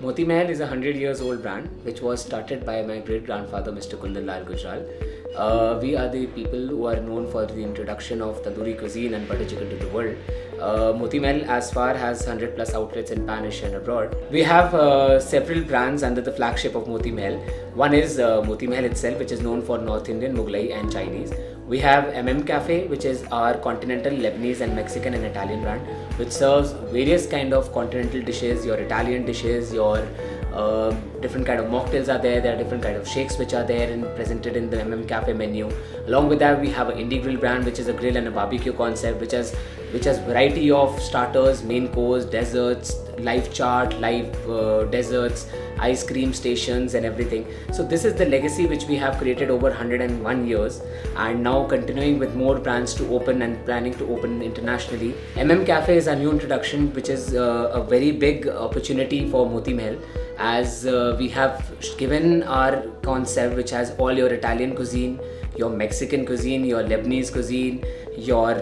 Moti Mahal is a 100 years old brand which was started by my great grandfather Mr. Kundan Lal Gujral. We are the people who are known for the introduction of tandoori cuisine and butter chicken to the world. Moti Mahal as far has 100 plus outlets in Pan Asia and abroad. We have several brands under the flagship of Moti Mahal. One is Moti Mahal itself, which is known for North Indian, Mughlai and Chinese. We have Cafe, which is our continental Lebanese and Mexican and Italian brand, which serves various kind of continental dishes, your Italian dishes, your different kind of mocktails are there are different kind of shakes which are there and presented in the Cafe menu. Along with that, we have an Indie Grill brand, which is a grill and a barbecue concept, which has variety of starters, main course, desserts, live chart, live desserts, ice cream stations and everything. So this is the legacy which we have created over 101 years, and now continuing with more brands to open and planning to open internationally. Cafe is a new introduction, which is a very big opportunity for Moti Mahal, as we have given our concept which has all your Italian cuisine, your Mexican cuisine, your Lebanese cuisine, your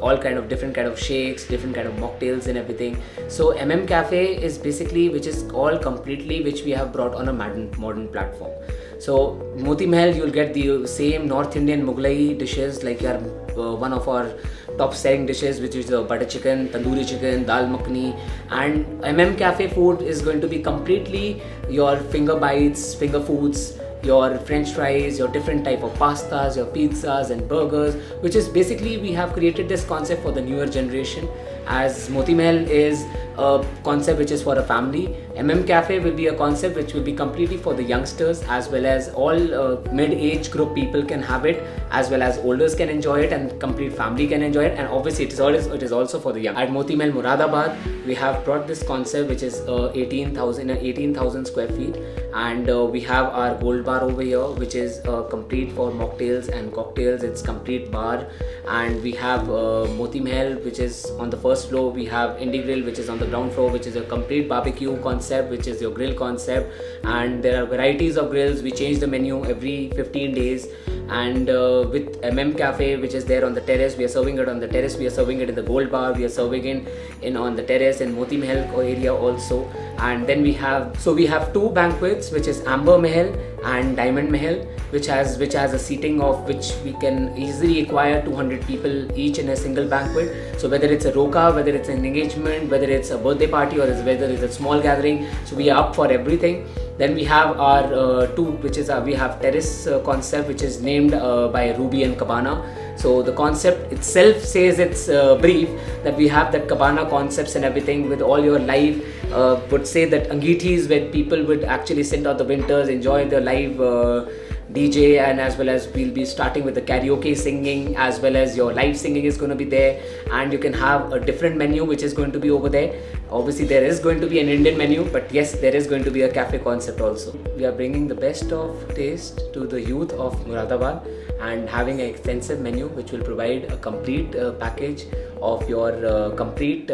all kind of different kind of shakes, different kind of mocktails and everything. So Cafe is basically which is all completely which we have brought on a modern platform. So Moti Mahal, you'll get the same North Indian Mughlai dishes like your one of our top selling dishes, which is the butter chicken, tandoori chicken, dal makhani. And Cafe food is going to be completely your finger bites, finger foods, your french fries, your different type of pastas, your pizzas and burgers, which is basically we have created this concept for the newer generation, as Moti Mahal is a concept which is for a family. Cafe will be a concept which will be completely for the youngsters, as well as all mid-age group people can have it, as well as olders can enjoy it and complete family can enjoy it, and obviously it is also for the young. At Moti Mahal Moradabad, we have brought this concept which is 18,000 square feet, and we have our gold bar over here, which is complete for mocktails and cocktails. It's complete bar. And we have Moti Mahal, which is on the first floor. We have Indie Grill, which is on the ground floor, which is a complete barbecue concept, which is your grill concept. And there are varieties of grills. We change the menu every 15 days. And with Cafe, which is there on the terrace, we are serving it on the terrace, we are serving it in the gold bar, we are serving it in on the terrace in Moti Mahal area also. And then we have two banquets, which is Amber Mahal and Diamond Mahal, which has a seating of which we can easily acquire 200 people each in a single banquet. So whether it's a roka, whether it's an engagement, whether it's a birthday party, or whether it's a small gathering, so we are up for everything. Then we have our we have terrace concept, which is named by Ruby and Cabana. So the concept itself says it's brief that we have that Cabana concepts and everything with all your live, would say that Angitis, where people would actually sit out the winters, enjoy the live DJ, and as well as we'll be starting with the karaoke singing, as well as your live singing is going to be there, and you can have a different menu which is going to be over there. Obviously there is going to be an Indian menu, but yes, there is going to be a cafe concept also. We are bringing the best of taste to the youth of Moradabad and having an extensive menu which will provide a complete package of your complete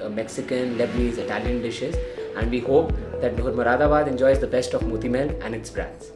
Mexican, Lebanese, Italian dishes. And we hope that Moradabad enjoys the best of Moti Mahal and its brands.